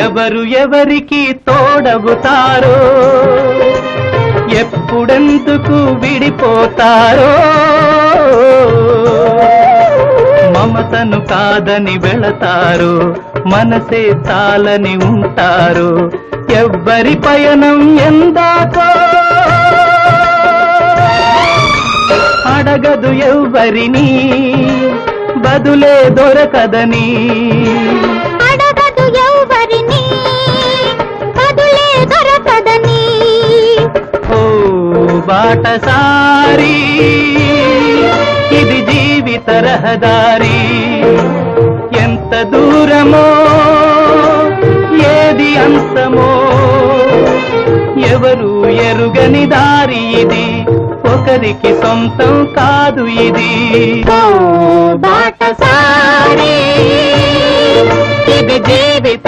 ఎవరు ఎవరికి తోడవుతారో ఎప్పుడెందుకు విడిపోతారో మమతను కాదని వెళతారు మనసే తాలని ఉంటారు ఎవ్వరి పయనం ఎందాకో అడగదు ఎవ్వరిని బదులే దొరకదని అడగదు ఎవ్వరిని బదులే దొరకదని ఓ బాటసారి ఇది జీవిత రహదారి ఎంత దూరమో ఏది అంతమో ఎవరు ఎరుగని దారి ఇది ఒకరికి సొంతం కాదు ఇది ఓ బాటసారి ఇది జీవిత